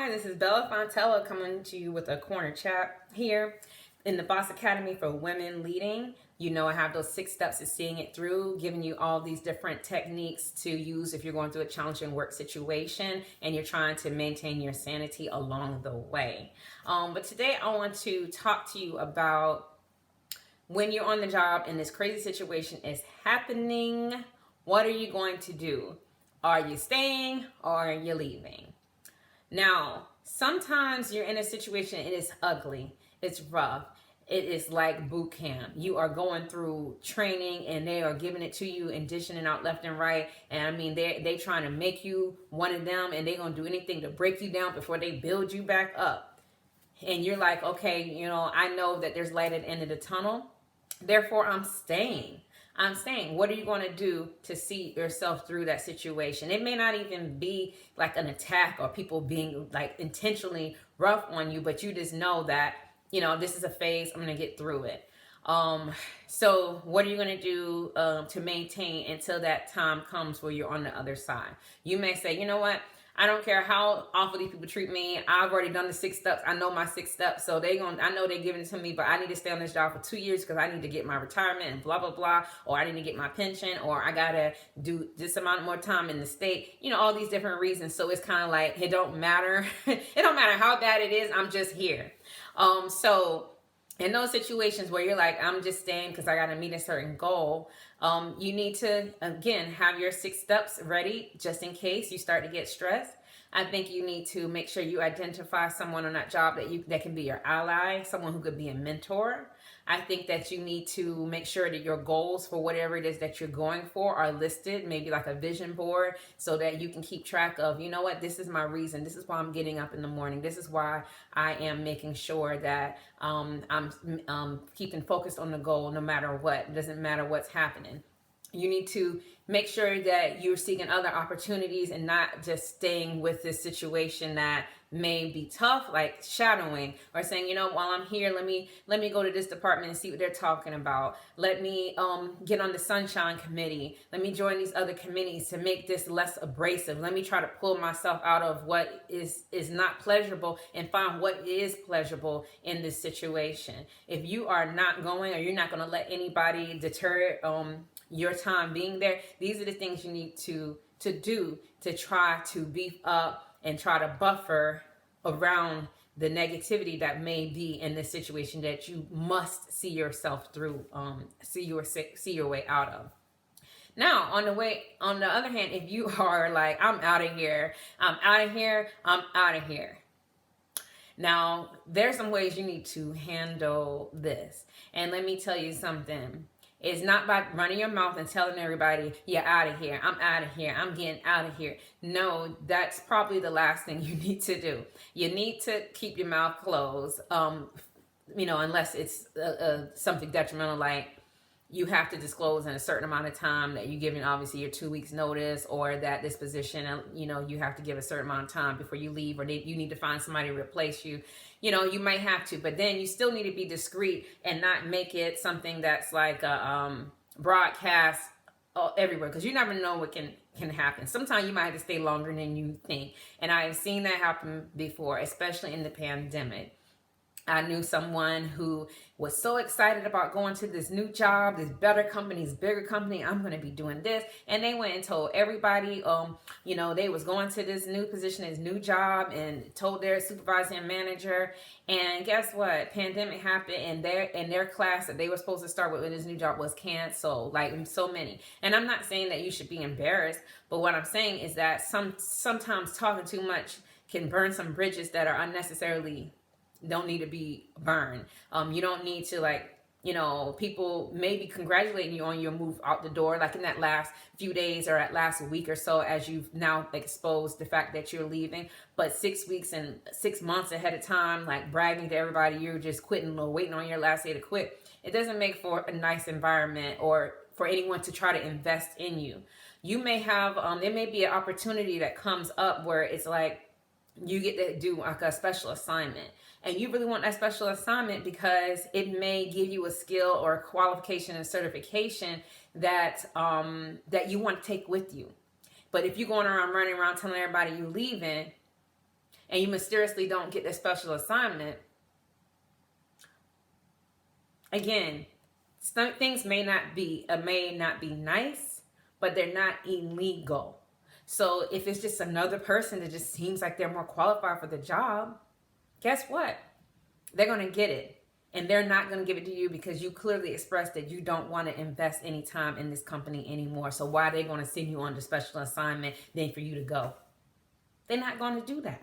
Hi, this is Bella Fontella coming to you with a corner chat here in the Boss Academy for Women Leading. You know, I have those 6 steps to seeing it through, giving you all these different techniques to use if you're going through a challenging work situation and you're trying to maintain your sanity along the way. But today I want to talk to you about when you're on the job and this crazy situation is happening, what are you going to do? Are you staying or are you leaving? Now, sometimes you're in a situation, it is ugly, it's rough, it is like boot camp. You are going through training and they are giving it to you and dishing it out left and right. And I mean, they trying to make you one of them and they're going to do anything to break you down before they build you back up. And you're like, okay, you know, I know that there's light at the end of the tunnel. Therefore, I'm staying. What are you going to do to see yourself through that situation? It may not even be like an attack or people being like intentionally rough on you, but you just know that, you know, this is a phase, I'm going to get through it. So what are you going to do to maintain until that time comes where you're on the other side? You may say, you know what? I don't care how awful these people treat me. I've already done the 6 steps. I know my 6 steps. So I know they're giving it to me, but I need to stay on this job for 2 years because I need to get my retirement and blah, blah, blah. Or I need to get my pension, or I got to do this amount more time in the state. You know, all these different reasons. So it's kind of like, it don't matter. It don't matter how bad it is. I'm just here. So in those situations where you're like, I'm just staying because I got to meet a certain goal, you need to, again, have your 6 steps ready just in case you start to get stressed. I think you need to make sure you identify someone on that job that can be your ally, someone who could be a mentor. I think that you need to make sure that your goals for whatever it is that you're going for are listed, maybe like a vision board, so that you can keep track of, you know what, this is my reason. This is why I'm getting up in the morning. This is why I am making sure that I'm keeping focused on the goal no matter what. It doesn't matter what's happening. You need to make sure that you're seeking other opportunities and not just staying with this situation that may be tough, like shadowing or saying, you know, while I'm here, let me go to this department and see what they're talking about. Let me get on the sunshine committee. Let me join these other committees to make this less abrasive. Let me try to pull myself out of what is not pleasurable and find what is pleasurable in this situation. If you are not going, or you're not going to let anybody deter your time being there, these are the things you need to do to try to beef up and try to buffer around the negativity that may be in this situation that you must see yourself through, see your way out of. Now, on the other hand, if you are like, I'm out of here, I'm out of here, I'm out of here. Now, there's some ways you need to handle this. And let me tell you something. It's not by running your mouth and telling everybody, you're out of here, I'm out of here, I'm getting out of here. No, that's probably the last thing you need to do. You need to keep your mouth closed, you know, unless it's something detrimental, like you have to disclose in a certain amount of time that you're giving, obviously, your 2 weeks notice, or that this position, you know, you have to give a certain amount of time before you leave, or you need to find somebody to replace you. You know, you might have to, but then you still need to be discreet and not make it something that's like a broadcast everywhere, because you never know what can happen. Sometimes you might have to stay longer than you think. And I've seen that happen before, especially in the pandemic. I knew someone who was so excited about going to this new job, this better company, this bigger company. I'm going to be doing this. And they went and told everybody, you know, they was going to this new position, this new job, and told their supervisor and manager. And guess what? Pandemic happened, and their class that they were supposed to start with in this new job was canceled, like so many. And I'm not saying that you should be embarrassed, but what I'm saying is that sometimes talking too much can burn some bridges that are unnecessarily don't need to be burned. You don't need to, like, you know, people may be congratulating you on your move out the door, like in that last few days or at last week or so, as you've now exposed the fact that you're leaving. But 6 weeks and 6 months ahead of time, like bragging to everybody you're just quitting or waiting on your last day to quit, it doesn't make for a nice environment or for anyone to try to invest in you. You may have, there may be an opportunity that comes up where it's like you get to do like a special assignment. And you really want that special assignment because it may give you a skill or a qualification and certification that you want to take with you. But if you're going around running around telling everybody you're leaving, and you mysteriously don't get the special assignment, again, some things may not be nice, but they're not illegal. So if it's just another person that just seems like they're more qualified for the job, guess what? They're going to get it. And they're not going to give it to you because you clearly expressed that you don't want to invest any time in this company anymore. So why are they going to send you on the special assignment then for you to go? They're not going to do that.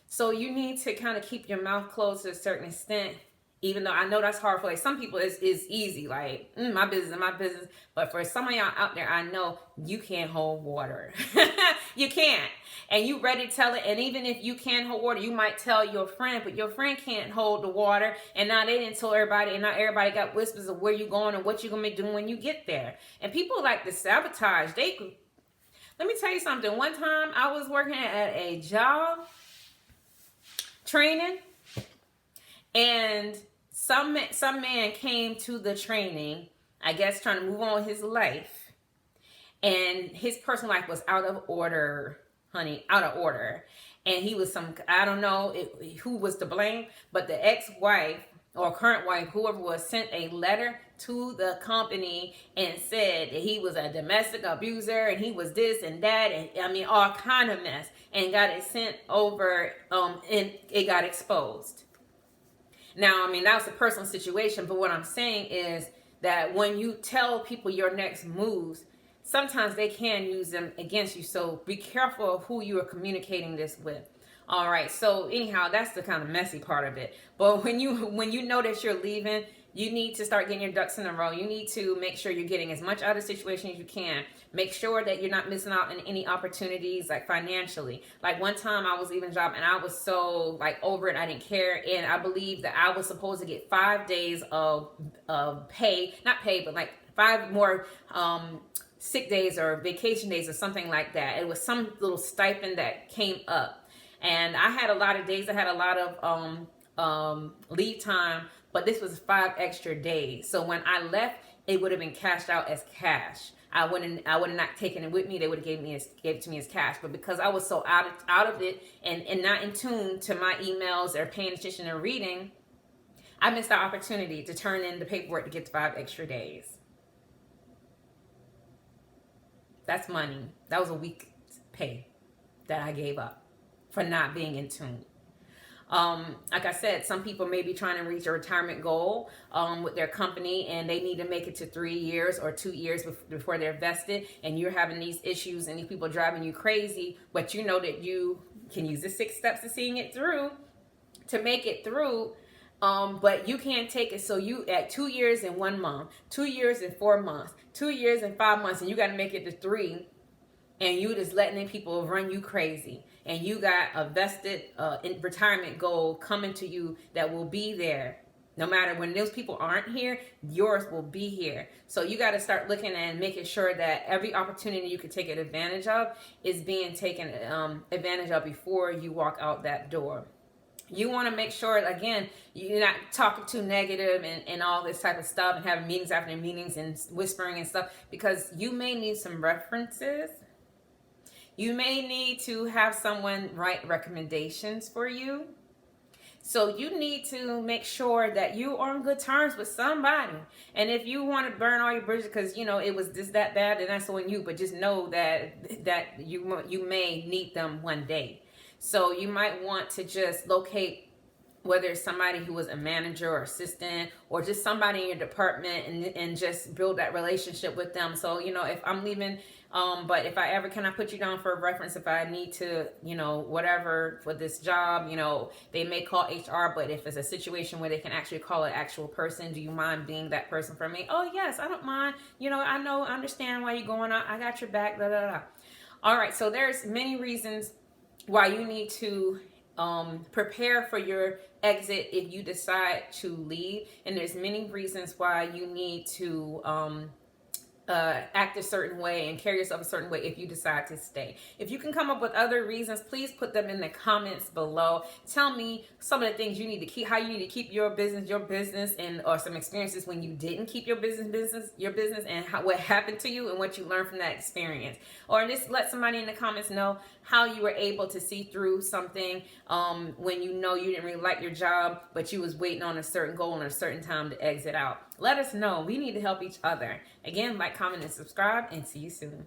So you need to kind of keep your mouth closed to a certain extent, even though I know that's hard for like some people. It's easy, like my business, but for some of y'all out there, I know you can't hold water. You can't, and you ready to tell it. And even if you can't hold water, you might tell your friend, but your friend can't hold the water. And now they didn't tell everybody, and now everybody got whispers of where you going and what you're gonna be doing when you get there. And people like to sabotage. Let me tell you something. One time I was working at a job training, and some man came to the training, I guess trying to move on with his life, and his personal life was out of order, honey, out of order. And he was I don't know who was to blame, but the ex-wife or current wife, whoever was, sent a letter to the company and said that he was a domestic abuser and he was this and that, and I mean all kind of mess, and got it sent over, and it got exposed. Now, I mean, that was a personal situation, but what I'm saying is that when you tell people your next moves, sometimes they can use them against you. So be careful of who you are communicating this with. All right. So anyhow, that's the kind of messy part of it. But when you know that you're leaving, you need to start getting your ducks in a row. You need to make sure you're getting as much out of the situation as you can. Make sure that you're not missing out on any opportunities, like financially. Like one time I was leaving a job and I was so like over it, I didn't care. And I believe that I was supposed to get 5 days of pay, not pay, but like 5 more sick days or vacation days or something like that. It was some little stipend that came up. And I had a lot of days. I had a lot of leave time, but this was 5 extra days. So when I left, it would have been cashed out as cash. I would have not taken it with me. They would have gave it to me as cash. But because I was so out of it and not in tune to my emails or paying attention or reading, I missed the opportunity to turn in the paperwork to get the 5 extra days. That's money. That was a week's pay that I gave up for not being in tune. Like I said, some people may be trying to reach a retirement goal with their company, and they need to make it to 3 years or 2 years before they're vested, and you're having these issues and these people driving you crazy, but you know that you can use the 6 steps to seeing it through to make it through. But you can't take it. So you at 2 years and 1 month, 2 years and 4 months, 2 years and 5 months, and you got to make it to 3, and you just letting people run you crazy. And you got a vested retirement goal coming to you that will be there. No matter when those people aren't here, yours will be here. So you got to start looking and making sure that every opportunity you can take advantage of is being taken advantage of before you walk out that door. You want to make sure, again, you're not talking too negative and all this type of stuff and having meetings after meetings and whispering and stuff, because you may need some references. You may need to have someone write recommendations for you. So you need to make sure that you are on good terms with somebody. And if you want to burn all your bridges because, you know, it was just that bad, then that's on you. But just know that you may need them one day. So you might want to just locate whether it's somebody who was a manager or assistant or just somebody in your department and just build that relationship with them. So, you know, if I'm leaving, but if I ever, can I put you down for a reference if I need to, you know, whatever for this job, you know, they may call HR, but if it's a situation where they can actually call an actual person, do you mind being that person for me? Oh, yes, I don't mind. You know, I understand why you're going on. I got your back, blah, blah, blah. All right. So there's many reasons why you need to prepare for your exit if you decide to leave, and there's many reasons why you need to act a certain way and carry yourself a certain way if you decide to stay. If you can come up with other reasons, please put them in the comments below. Tell me some of the things you need to keep, how you need to keep your business, and or some experiences when you didn't keep your business, and what happened to you and what you learned from that experience. Or just let somebody in the comments know how you were able to see through something when you know you didn't really like your job, but you was waiting on a certain goal and a certain time to exit out. Let us know. We need to help each other. Again, like, comment, and subscribe, and see you soon.